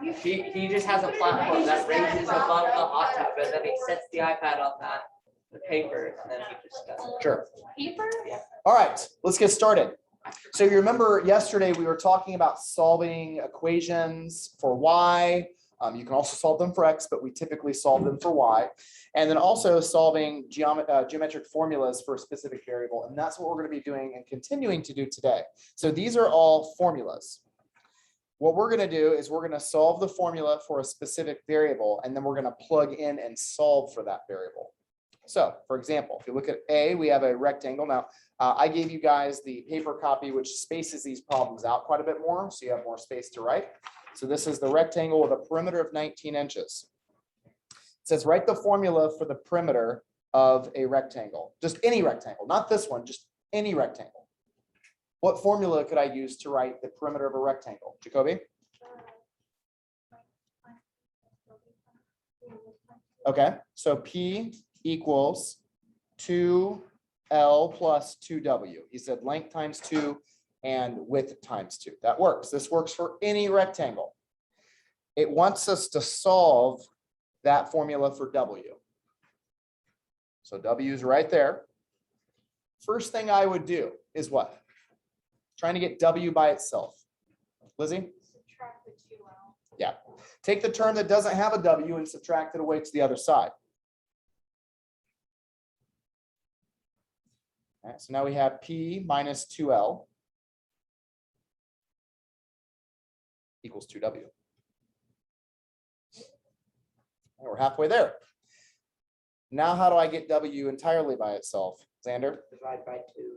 He just has a platform that raises above the hot tub, and then he sets the iPad on that, the paper, and then he just does it. Sure. Paper? Yeah. All right, let's get started. So you remember yesterday we were talking about solving equations for y. You can also solve them for x, but we typically solve them for y. And then also solving geometric formulas for a specific variable. And that's what we're going to be doing and continuing to do today. So these are all formulas. What we're going to do is we're going to solve the formula for a specific variable, and then we're going to plug in and solve for that variable. So, for example, if you look at A, we have a rectangle. Now, I gave you guys the paper copy, which spaces these problems out quite a bit more, so you have more space to write. So this is the rectangle with a perimeter of 19 inches. It says write the formula for the perimeter of a rectangle, just any rectangle, not this one, just any rectangle. What formula could I use to write the perimeter of a rectangle? Jacoby? Okay, so P equals 2L plus 2W. He said length times 2 and width times 2. That works. This works for any rectangle. It wants us to solve that formula for W. So W is right there. First thing I would do is what? Trying to get W by itself. Lizzie? Subtract the 2L. Yeah. Take the term that doesn't have a W and subtract it away to the other side. All right, so now we have P minus 2L equals 2W. And we're halfway there. Now, how do I get W entirely by itself? Xander? Divide by 2.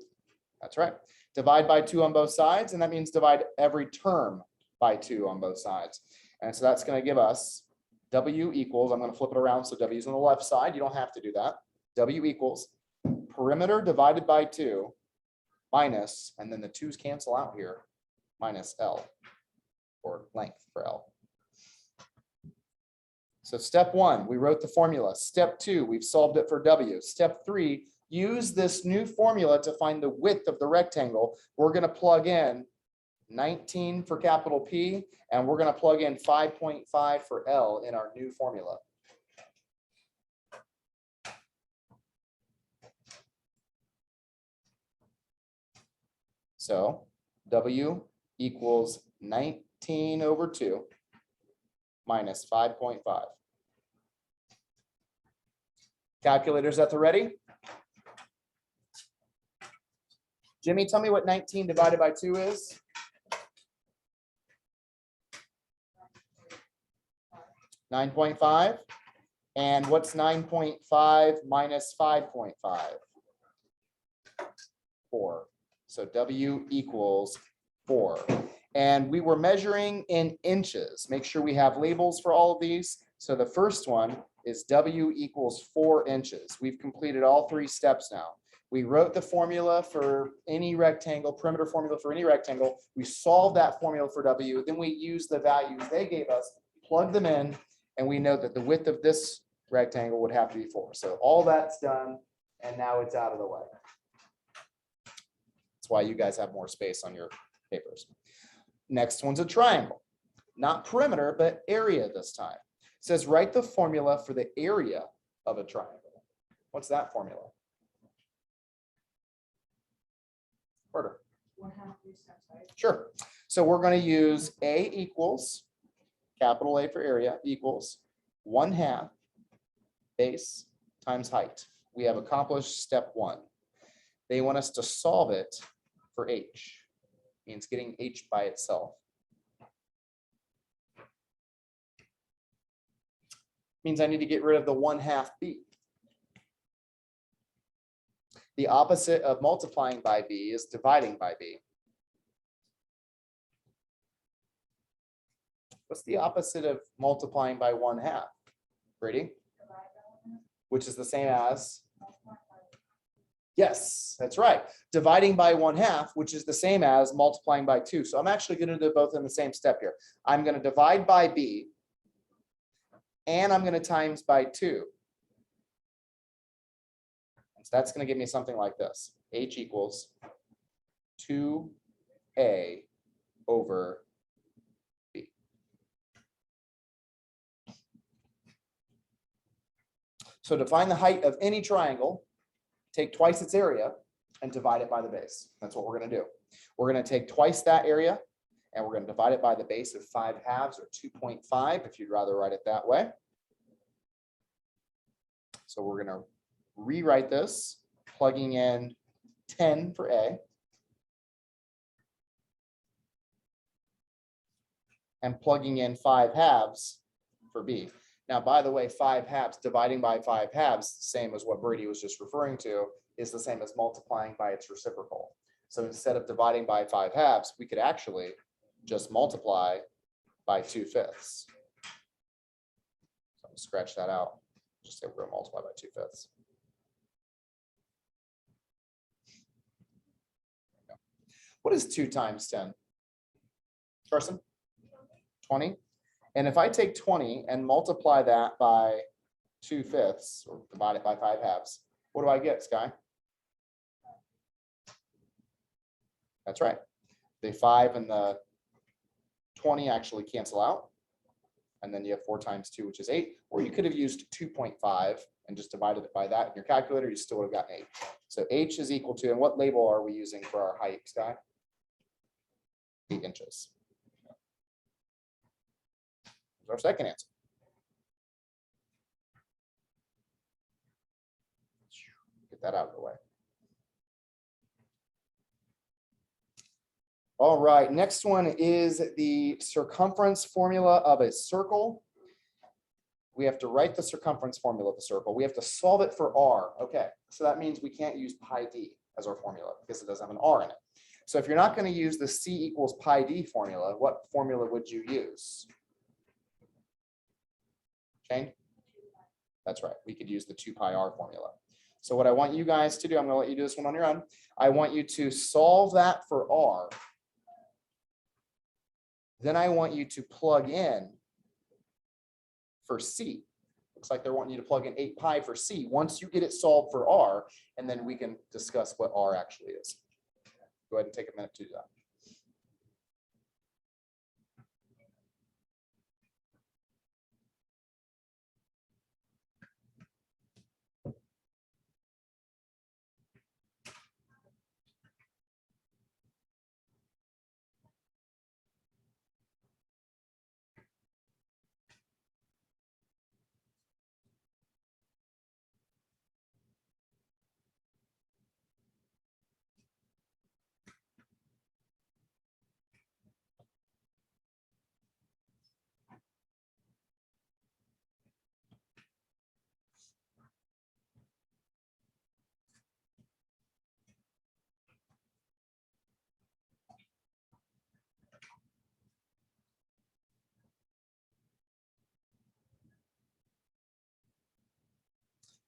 That's right. Divide by 2 on both sides, and that means divide every term by 2 on both sides. And so that's going to give us W equals, I'm going to flip it around so W is on the left side. You don't have to do that. W equals perimeter divided by 2 minus, and then the 2's cancel out here, minus L, or length for L. So step 1, we wrote the formula. Step 2, we've solved it for W. Step 3, use this new formula to find the width of the rectangle. We're going to plug in 19 for capital P, and we're going to plug in 5.5 for L in our new formula. So W equals 19 over 2 minus 5.5. Calculators at the ready? Jimmy, tell me what 19 divided by 2 is. 9.5. And what's 9.5 minus 5.5? 4. So W equals 4. And we were measuring in inches. Make sure we have labels for all of these. So the first one is W equals 4 inches. We've completed all 3 steps now. We wrote the formula for any rectangle, perimeter formula for any rectangle. We solved that formula for W. Then we used the values they gave us, plugged them in, and we know that the width of this rectangle would have to be 4. So all that's done, and now it's out of the way. That's why you guys have more space on your papers. Next one's a triangle. Not perimeter, but area this time. It says write the formula for the area of a triangle. What's that formula? Order. 1/2 steps, right? Sure. So we're going to use A equals, capital A for area, equals 1/2 base times height. We have accomplished step 1. They want us to solve it for H. Means getting H by itself. Means I need to get rid of the 1/2 B. The opposite of multiplying by B is dividing by B. What's the opposite of multiplying by 1/2? Brady? Which is the same as? Yes, that's right. Dividing by 1/2, which is the same as multiplying by 2. So I'm actually going to do both in the same step here. I'm going to divide by B, and I'm going to times by 2. So that's going to give me something like this. H equals 2A over B. So to find the height of any triangle, take twice its area and divide it by the base. That's what we're going to do. We're going to take twice that area and we're going to divide it by the base of 5/2 or 2.5 if you'd rather write it that way. So we're going to rewrite this, plugging in 10 for A and plugging in 5/2 for B. Now, by the way, 5/2 dividing by 5/2, same as what Brady was just referring to, is the same as multiplying by its reciprocal. So instead of dividing by 5/2, we could actually just multiply by 2/5. So I'm gonna scratch that out. Just say we're gonna multiply by 2/5. What is 2 times 10? Carson? 20. And if I take 20 and multiply that by 2/5 or divide it by 5/2, what do I get, Sky? That's right. The 5 and the 20 actually cancel out. And then you have 4 times 2, which is 8. Or you could have used 2.5 and just divided it by that in your calculator. You still would have gotten 8. So H is equal to, and what label are we using for our height, Sky? 8 inches. Our second answer. Get that out of the way. All right, next one is the circumference formula of a circle. We have to write the circumference formula of a circle. We have to solve it for R. Okay, so that means we can't use pi d as our formula because it doesn't have an R in it. So if you're not going to use the C equals pi d formula, what formula would you use? Shane? That's right. We could use the 2 pi r formula. So what I want you guys to do, I'm going to let you do this one on your own. I want you to solve that for R. Then I want you to plug in for C. Looks like they're wanting you to plug in 8 pi for C once you get it solved for R, and then we can discuss what R actually is. Go ahead and take a minute to do that.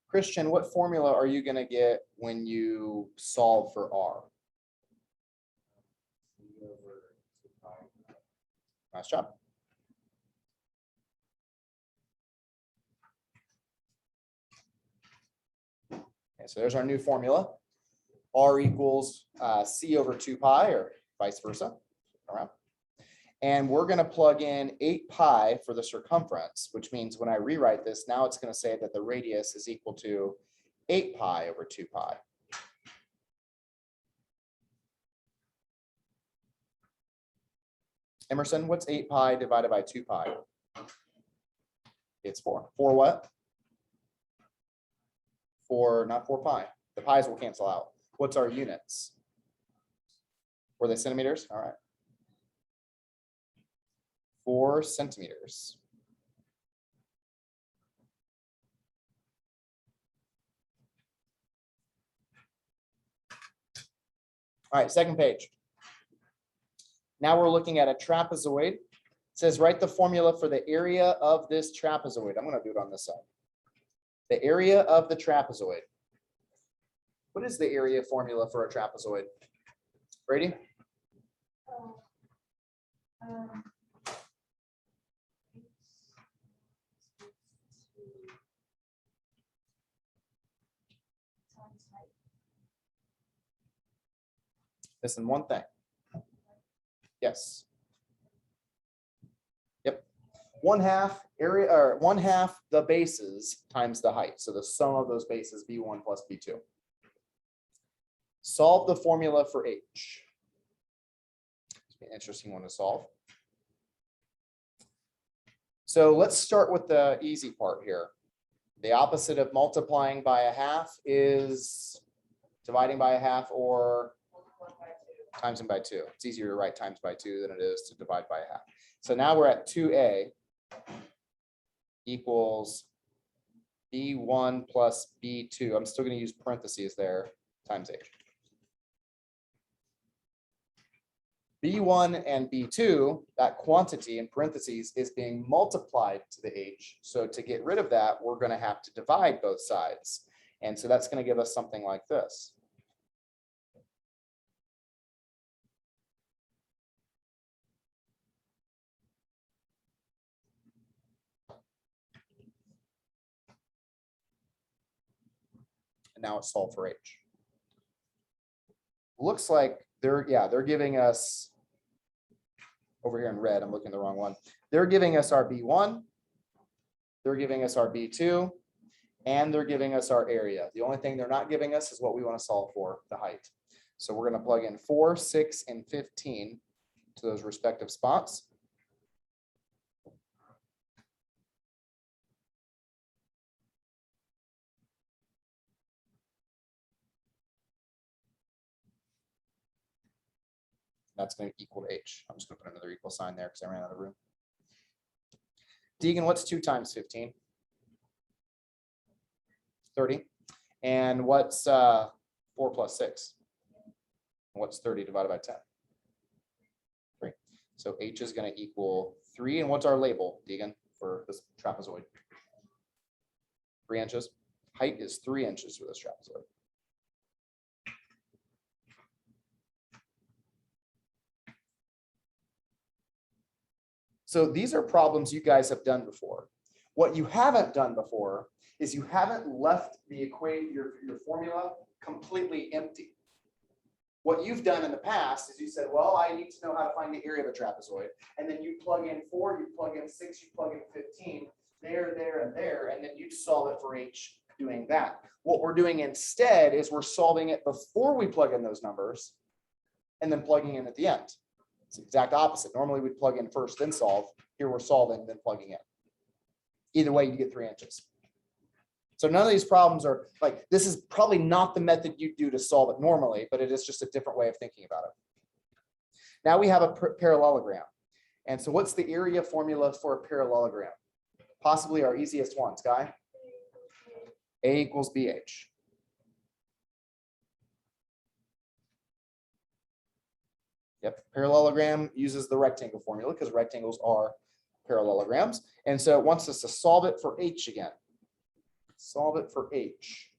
Christian, what formula are you going to get when you solve for R? Nice job. Okay, so there's our new formula. R equals C over 2 pi or vice versa. Around. And we're going to plug in 8 pi for the circumference, which means when I rewrite this, now it's going to say that the radius is equal to 8 pi over 2 pi. Emerson, what's 8 pi divided by 2 pi? It's 4. 4 what? 4, not 4 pi. The pi's will cancel out. What's our units? Were they centimeters? All right. 4 centimeters. All right, second page. Now we're looking at a trapezoid. It says write the formula for the area of this trapezoid. I'm going to do it on this side. The area of the trapezoid. What is the area formula for a trapezoid? Brady? Missing one thing. Yes. Yep. 1/2 area, or 1/2 the bases times the height. So the sum of those bases, B1 plus B2. Solve the formula for H. It's an interesting one to solve. So let's start with the easy part here. The opposite of multiplying by 1/2 is dividing by 1/2 or timesing by 2. It's easier to write times by 2 than it is to divide by 1/2. So now we're at 2a equals B1 plus B2. I'm still going to use parentheses there, times H. B1 and B2, that quantity in parentheses is being multiplied to the H. So to get rid of that, we're going to have to divide both sides. And so that's going to give us something like this. And now it's solved for H. Looks like they're giving us over here in red. I'm looking at the wrong one. They're giving us our B1, they're giving us our B2, and they're giving us our area. The only thing they're not giving us is what we want to solve for, the height. So we're going to plug in 4, 6, and 15 to those respective spots. That's going to equal to H. I'm just going to put another equal sign there because I ran out of room. Deegan, what's 2 times 15? 30. And what's 4 plus 6? What's 30 divided by 10? 3. So H is going to equal 3. And what's our label, Deegan, for this trapezoid? 3 inches. Height is 3 inches for this trapezoid. So these are problems you guys have done before. What you haven't done before is you haven't left the equation, your formula completely empty. What you've done in the past is you said, well, I need to know how to find the area of a trapezoid. And then you plug in 4, you plug in 6, you plug in 15, there, and there, and then you solve it for H doing that. What we're doing instead is we're solving it before we plug in those numbers and then plugging in at the end. It's the exact opposite. Normally we plug in first, then solve. Here we're solving, then plugging in. Either way, you get 3 inches. So none of these problems are like, this is probably not the method you do to solve it normally, but it is just a different way of thinking about it. Now we have a parallelogram. And so what's the area formula for a parallelogram? Possibly our easiest one, Sky. A equals BH. Yep, parallelogram uses the rectangle formula because rectangles are parallelograms. And so it wants us to solve it for H again. Solve it for H.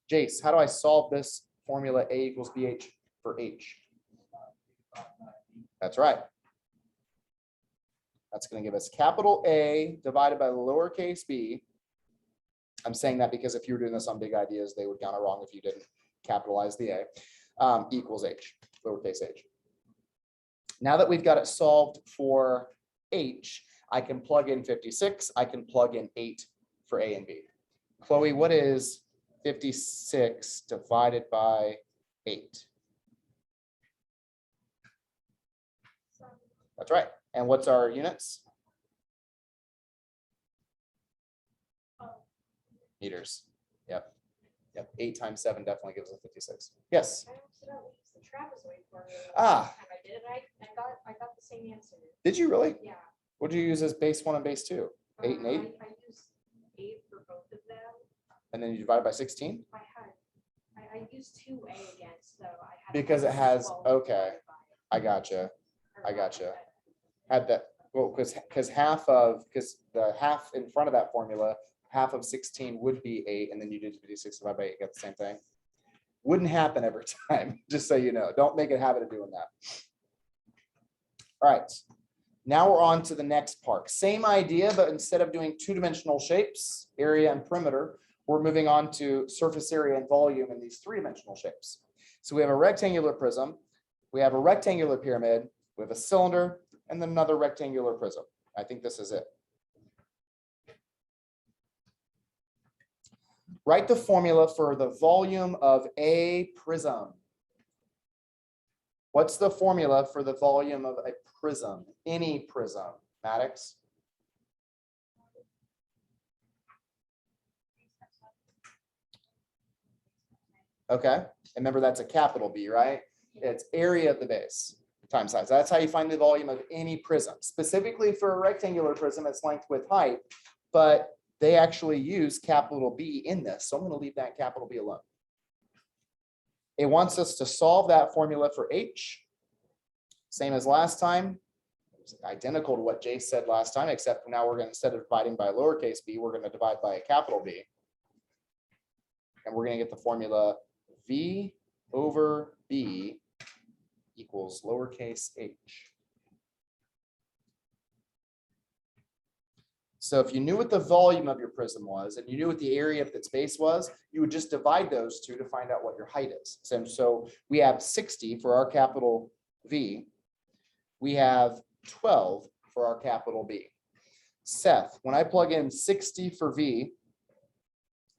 Jace, how do I solve this formula A equals BH for H? That's right. That's going to give us capital A divided by lowercase b. I'm saying that because if you were doing this on big ideas, they would count it wrong if you didn't capitalize the A, equals H, lowercase h. Now that we've got it solved for H, I can plug in 56. I can plug in 8 for A and B. Chloe, what is 56 divided by 8? That's right. And what's our units? Meters. Yep. 8 times 7 definitely gives us 56. Yes. I accidentally used the trapezoid formula. Ah. And I did it. I got the same answer. Did you really? Yeah. What did you use as base 1 and base 2? 8 and 8? I used 8 for both of them. And then you divide by 16? I used 2A again, so I had. Because it has, 12 okay. divided by- I gotcha. or I gotcha. not, Had that, well, because the half in front of that formula, half of 16 would be 8, and then you did 56 divided by 8, you got the same thing. Wouldn't happen every time, just so you know. Don't make a habit of doing that. All right. Now we're on to the next part. Same idea, but instead of doing two-dimensional shapes, area and perimeter, we're moving on to surface area and volume in these three-dimensional shapes. So we have a rectangular prism, we have a rectangular pyramid, we have a cylinder, and then another rectangular prism I think this is it. Write the formula for the volume of a prism. What's the formula for the volume of a prism? Any prism, Maddox? Okay, and remember that's a capital B, right? It's area of the base times size. That's how you find the volume of any prism. Specifically for a rectangular prism, it's length with height, but they actually use capital B in this. So I'm going to leave that capital B alone. It wants us to solve that formula for H. Same as last time. It's identical to what Jay said last time, except now we're going to, instead of dividing by lowercase b, we're going to divide by a capital B. And we're going to get the formula V over B equals lowercase h. So if you knew what the volume of your prism was and you knew what the area of its base was, you would just divide those two to find out what your height is. So we have 60 for our capital V. We have 12 for our capital B. Seth, when I plug in 60 for V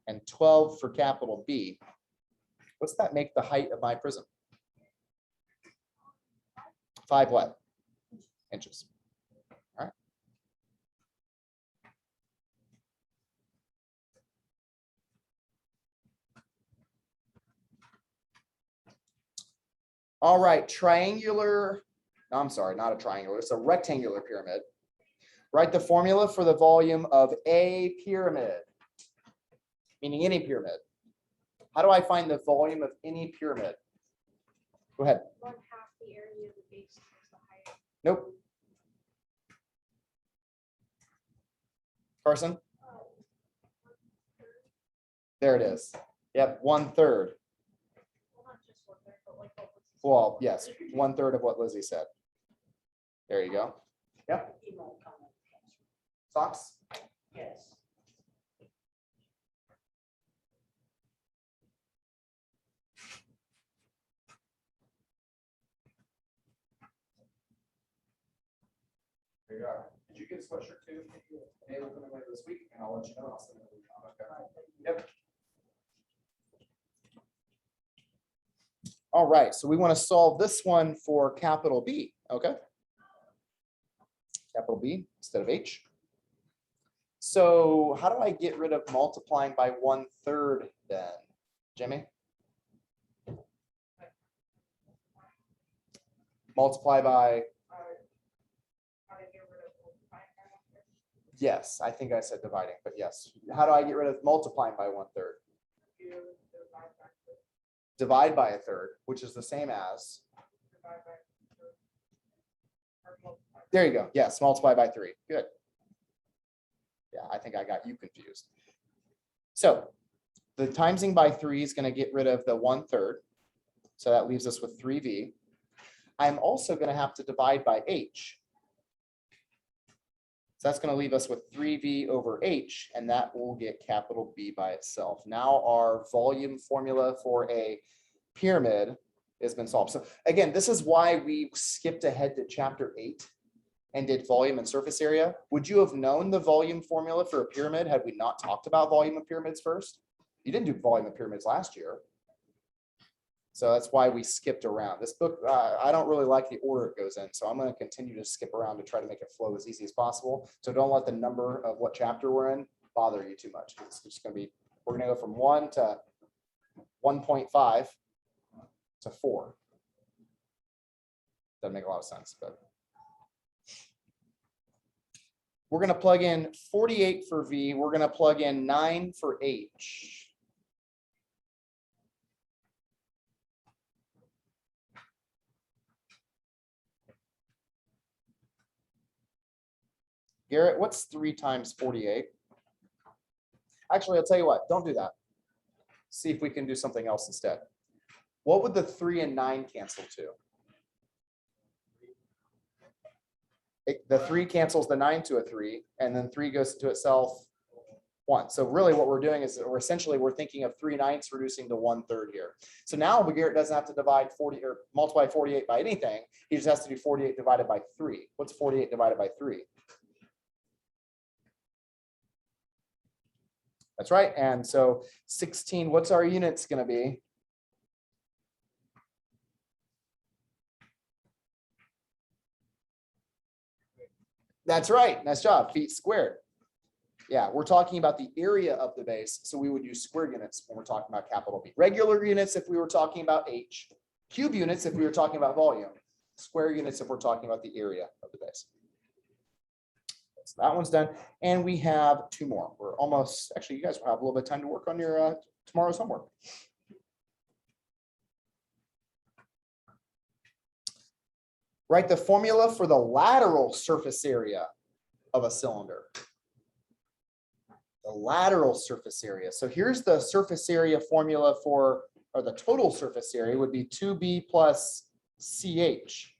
and 12 for capital B, what's that make the height of my prism? 5 what? Inches. All right. All right, triangular, no, I'm sorry, not a triangular, it's a rectangular pyramid. Write the formula for the volume of a pyramid, meaning any pyramid. How do I find the volume of any pyramid? Go ahead. 1/2 the area of the base times the height. Nope. Carson? There it is. Yep, 1/3. Well, not just 1/3, but like what was his- Well, yes, 1/3 of what Lizzie said. There you go. Yep. Socks? Yes. There you are. Did you get a sweatshirt too? Maybe we'll come in later this week and I'll let you know. I'll send it over. Okay. Yep. All right, so we want to solve this one for capital B, okay? Capital B instead of H. So how do I get rid of multiplying by 1/3 then? Jimmy? Multiply by, yes, I think I said dividing, but yes. How do I get rid of multiplying by 1/3? Divide by 1/3, which is the same as. There you go. Yes, multiply by 3. Good. Yeah, I think I got you confused. So the timesing by 3 is going to get rid of the 1/3. So that leaves us with 3V. I'm also going to have to divide by H. So that's going to leave us with 3V over H, and that will get capital B by itself. Now our volume formula for a pyramid has been solved. So again, this is why we skipped ahead to chapter 8 and did volume and surface area. Would you have known the volume formula for a pyramid had we not talked about volume of pyramids first? You didn't do volume of pyramids last year. So that's why we skipped around. This book, I don't really like the order it goes in, so I'm going to continue to skip around to try to make it flow as easy as possible. So don't let the number of what chapter we're in bother you too much. It's just going to be, we're going to go from 1 to 1.5 to 4. Doesn't make a lot of sense, but we're going to plug in 48 for V. We're going to plug in 9 for H. Garrett, what's 3 times 48? Actually, I'll tell you what, don't do that. See if we can do something else instead. What would the 3 and 9 cancel to? The 3 cancels the 9 to a 3, and then 3 goes to itself 1. So really what we're doing is we're thinking of 3/9 reducing to 1/3 here. So now Garrett doesn't have to divide 40 or multiply 48 by anything. He just has to do 48 divided by 3. What's 48 divided by 3? That's right. And so 16, what's our units going to be? That's right. Nice job. Feet squared. Yeah, we're talking about the area of the base. So we would use square units when we're talking about capital B. Regular units if we were talking about H. Cube units if we were talking about volume. Square units if we're talking about the area of the base. So that one's done. And we have two more. We're almost, actually, you guys will have a little bit of time to work on your tomorrow's homework. Write the formula for the lateral surface area of a cylinder. The lateral surface area. So here's the surface area formula for, or the total surface area would be 2b plus CH.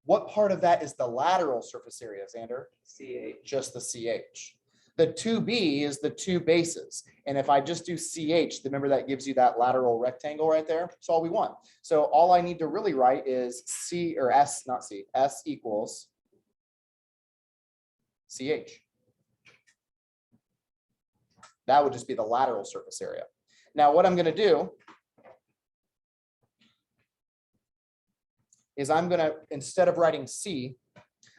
What part of that is the lateral surface area, Xander? CH. Just the CH. The 2b is the two bases. And if I just do CH, remember that gives you that lateral rectangle right there. That's all we want. So all I need to really write is C or S, not C, S equals CH. That would just be the lateral surface area. Now what I'm going to do is I'm going to, instead of writing C,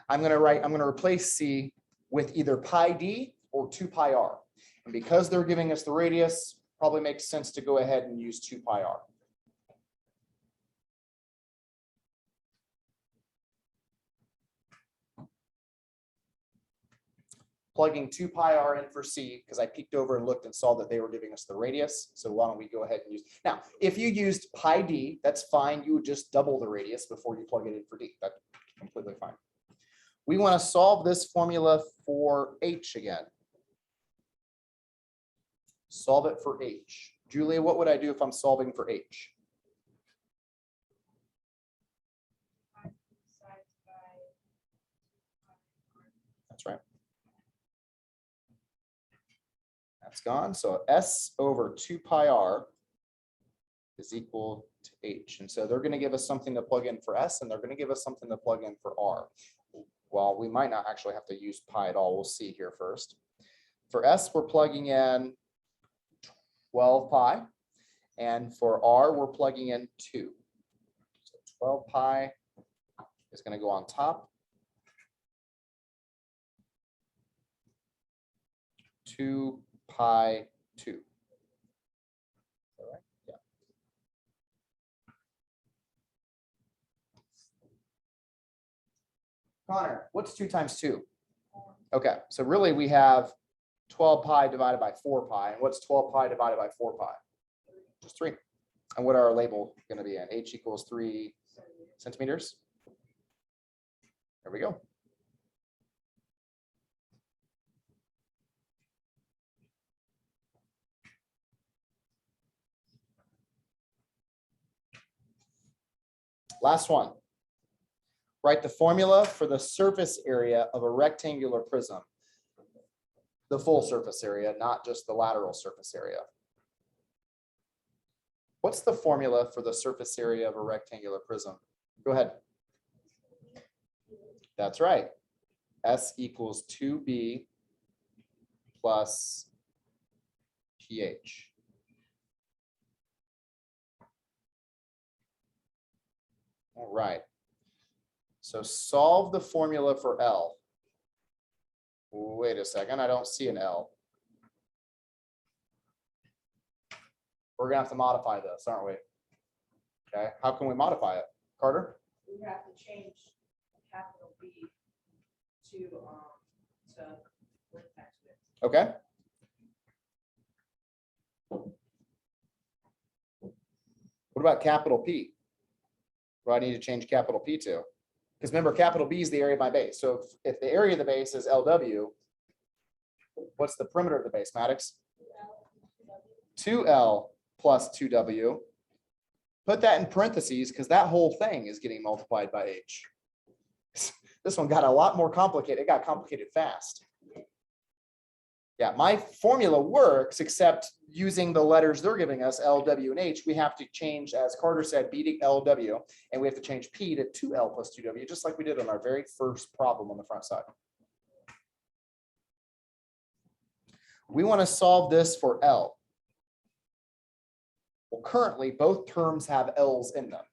I'm going to replace C with either pi d or 2 pi r. And because they're giving us the radius, probably makes sense to go ahead and use 2 pi r. Plugging 2 pi r in for C, because I peeked over and looked and saw that they were giving us the radius. So why don't we go ahead and use, now, if you used pi d, that's fine. You would just double the radius before you plug it in for d. That's completely fine. We want to solve this formula for H again. Solve it for H. Julia, what would I do if I'm solving for H? That's right. That's gone. So S over 2 pi r is equal to H. And so they're going to give us something to plug in for S, and they're going to give us something to plug in for R. Well, we might not actually have to use pi at all. We'll see here first. For S, we're plugging in 12 pi. And for R, we're plugging in 2. So 12 pi is going to go on top. 2 pi 2. All right. Yeah. Connor, what's 2 times 2? Okay, so really we have 12 pi divided by 4 pi. And what's 12 pi divided by 4 pi? Just 3. And what are our label going to be in? H equals 3 centimeters. There we go. Last one. Write the formula for the surface area of a rectangular prism. The full surface area, not just the lateral surface area. What's the formula for the surface area of a rectangular prism? Go ahead. That's right. S equals 2b plus pH. All right. So solve the formula for L. Wait a second, I don't see an L. We're gonna have to modify this, aren't we? Okay, how can we modify it? Carter? We have to change capital B to link text width. Okay. What about capital P? What do I need to change capital P to? Because remember, capital B is the area of my base. So if the area of the base is LW, what's the perimeter of the base, Maddox? 2L plus 2W. Put that in parentheses because that whole thing is getting multiplied by H. This one got a lot more complicated. It got complicated fast. Yeah, my formula works, except using the letters they're giving us, L, W, and H, we have to change, as Carter said, B to LW, and we have to change P to 2L plus 2W, just like we did on our very first problem on the front side. We want to solve this for L. Well, currently, both terms have L's in them.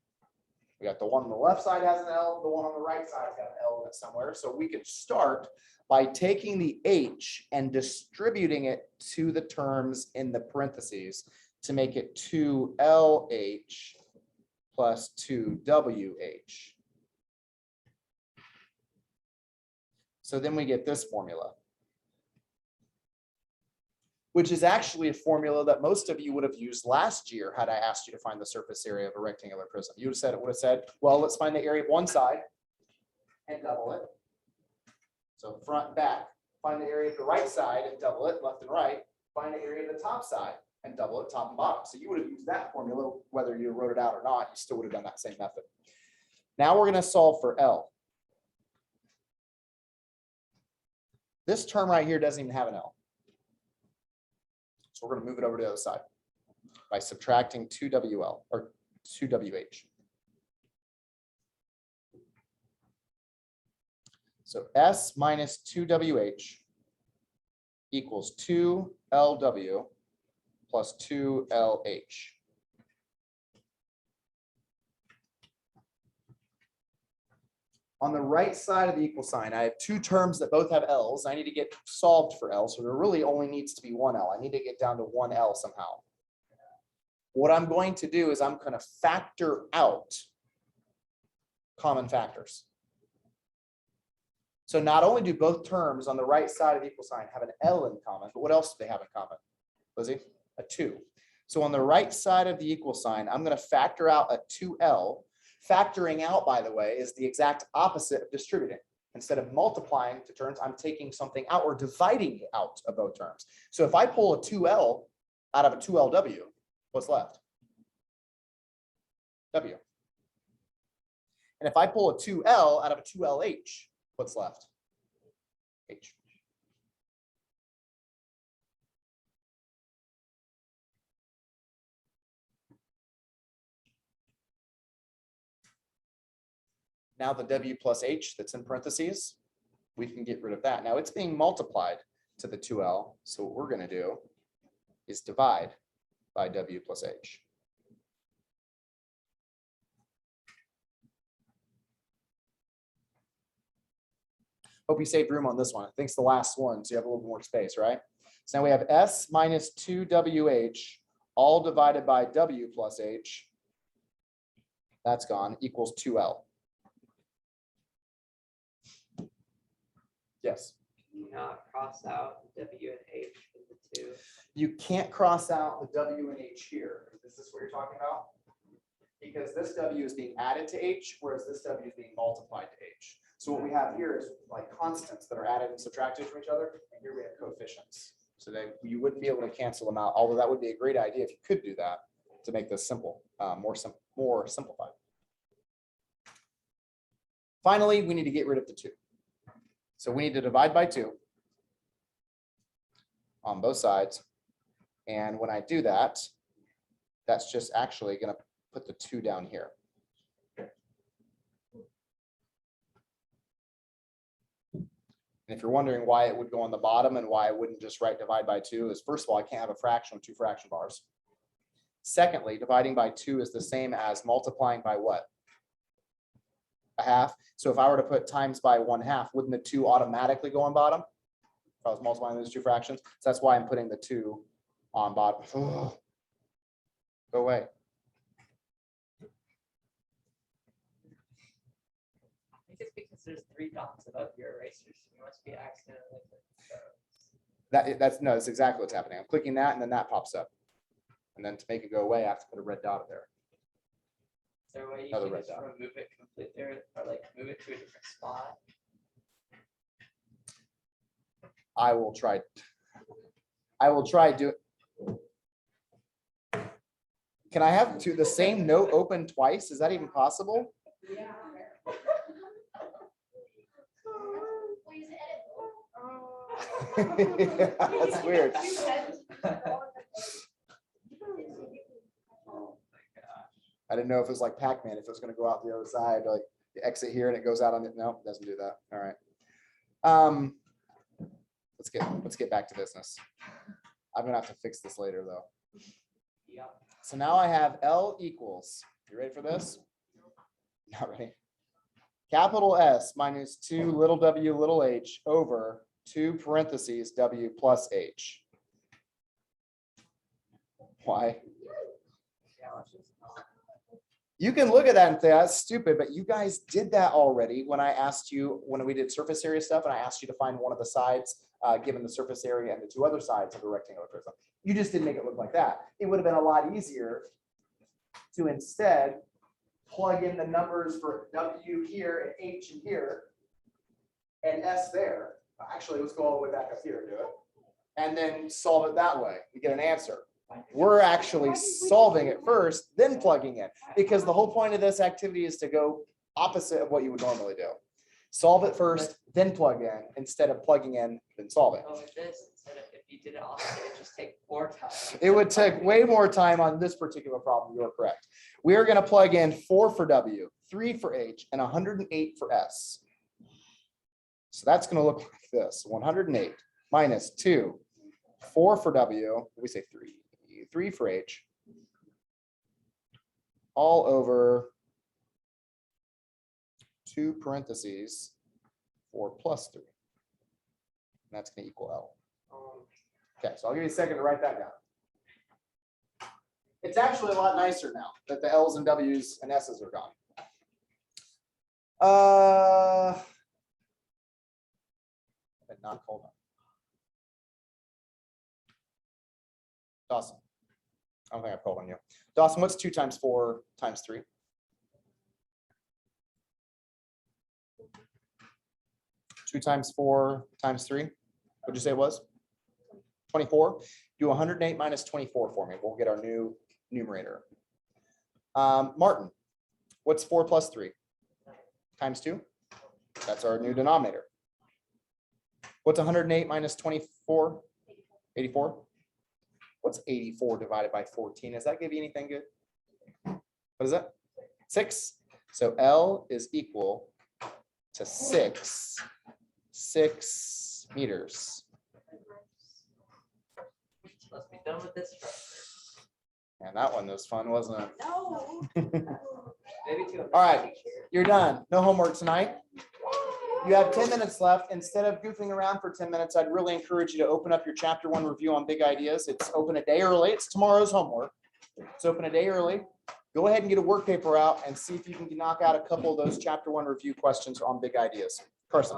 We got the one on the left side has an L, the one on the right side has got an L in it somewhere. So we could start by taking the H and distributing it to the terms in the parentheses to make it 2LH plus 2WH. So then we get this formula, which is actually a formula that most of you would have used last year had I asked you to find the surface area of a rectangular prism. You would have said, well, let's find the area of one side and double it. So front and back, find the area of the right side and double it, left and right, find the area of the top side and double it, top and bottom. So you would have used that formula, whether you wrote it out or not, you still would have done that same method. Now we're going to solve for L. This term right here doesn't even have an L. So we're going to move it over to the other side by subtracting 2WL or 2WH. So S minus 2WH equals 2LW plus 2LH. On the right side of the equal sign, I have two terms that both have L's. I need to get solved for L, so there really only needs to be one L. I need to get down to one L somehow. What I'm going to do is I'm going to factor out common factors. So not only do both terms on the right side of the equal sign have an L in common, but what else do they have in common? Lizzie? A 2. So on the right side of the equal sign, I'm going to factor out a 2L. Factoring out, by the way, is the exact opposite of distributing. Instead of multiplying to terms, I'm taking something out or dividing it out of both terms. So if I pull a 2L out of a 2LW, what's left? W. And if I pull a 2L out of a 2LH, what's left? H. Now the W plus H that's in parentheses, we can get rid of that. Now it's being multiplied to the 2L. So what we're going to do is divide by W plus H. Hope you saved room on this one. I think it's the last one, so you have a little more space, right? So now we have S minus 2WH all divided by W plus H. That's gone, equals 2L. Yes. Can you not cross out W and H with the 2? You can't cross out the W and H here. Is this what you're talking about? Because this W is being added to H, whereas this W is being multiplied to H. So what we have here is like constants that are added and subtracted from each other, and here we have coefficients. So that you wouldn't be able to cancel them out, although that would be a great idea if you could do that to make this simple, more simplified. Finally, we need to get rid of the 2. So we need to divide by 2 on both sides. And when I do that, that's just actually going to put the 2 down here. And if you're wondering why it would go on the bottom and why I wouldn't just write divide by 2 is, first of all, I can't have a fraction with 2 fraction bars. Secondly, dividing by 2 is the same as multiplying by what? A half. So if I were to put times by 1/2, wouldn't the 2 automatically go on bottom? If I was multiplying those 2 fractions. So that's why I'm putting the 2 on bottom. Go away. I think it's because there's 3 dots above your erasers. You must be accidentally. That's exactly what's happening. I'm clicking that and then that pops up. And then to make it go away, I have to put a red dot there. Is there a way you Another can red just dot. remove it completely or like move it to a different spot? I will try do. Can I have the same note open twice? Is that even possible? Yeah. Yeah, that's weird. I didn't know if it was like Pac-Man, if it was going to go out the other side, like the exit here and it goes out on the, no, it doesn't do that. All right. let's get back to business. I'm gonna have to fix this later though. Yep. So now I have L equals, you ready for this? Not ready. Capital S minus 2 little w little h over 2 parentheses w plus h. Why? Yeah, let's just- You can look at that and say, that's stupid, but you guys did that already when I asked you, when we did surface area stuff, and I asked you to find one of the sides, given the surface area and the two other sides of the rectangular prism. You just didn't make it look like that. It would have been a lot easier to instead plug in the numbers for W here and H in here and S there. Actually, let's go all the way back up here and do it. And then solve it that way. We get an answer. We're actually solving it first, then plugging in, because the whole point of this activity is to go opposite of what you would normally do. Solve it first, then plug in, instead of plugging in, then solve it. Oh, with this, instead of, if you did it opposite, it just take more time. It would take way more time on this particular problem. You're correct. We are going to plug in 4 for W, 3 for H, and 108 for S. So that's going to look like this: 108 minus 2, 4 for W. We say 3 for H, all over 2 parentheses 4 plus 3. And that's going to equal L. Okay, so I'll give you a second to write that down. It's actually a lot nicer now that the L's and W's and S's are gone. But not cold. Dawson. I don't think I've called on you. Dawson, what's 2 times 4 times 3? 2 times 4 times 3. What'd you say it was? 24. Do 108 minus 24 for me. We'll get our new numerator. Martin, what's 4 plus 3? Times 2. That's our new denominator. What's 108 minus 24? 84. What's 84 divided by 14? Does that give you anything good? What is that? 6. So L is equal to 6 meters. Let's be done with this. And that one was fun, wasn't it? No. Maybe 2. All right, you're done. No homework tonight. You have 10 minutes left. Instead of goofing around for 10 minutes, I'd really encourage you to open up your chapter 1 review on big ideas. It's open a day early. It's tomorrow's homework. It's open a day early. Go ahead and get a work paper out and see if you can knock out a couple of those chapter 1 review questions on big ideas. Carson.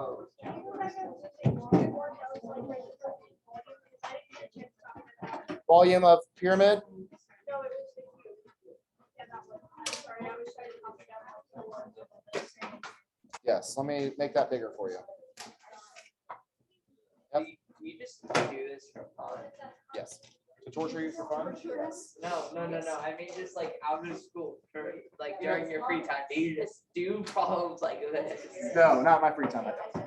Volume of pyramid. Yes, let me make that bigger for you. Yep. We just do this for fun. Yes. To torture you for fun? No. I mean, just like out of school for like during your free time. Do you just do problems like this? No, not my free time. I don't.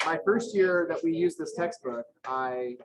My first year that we used this textbook, I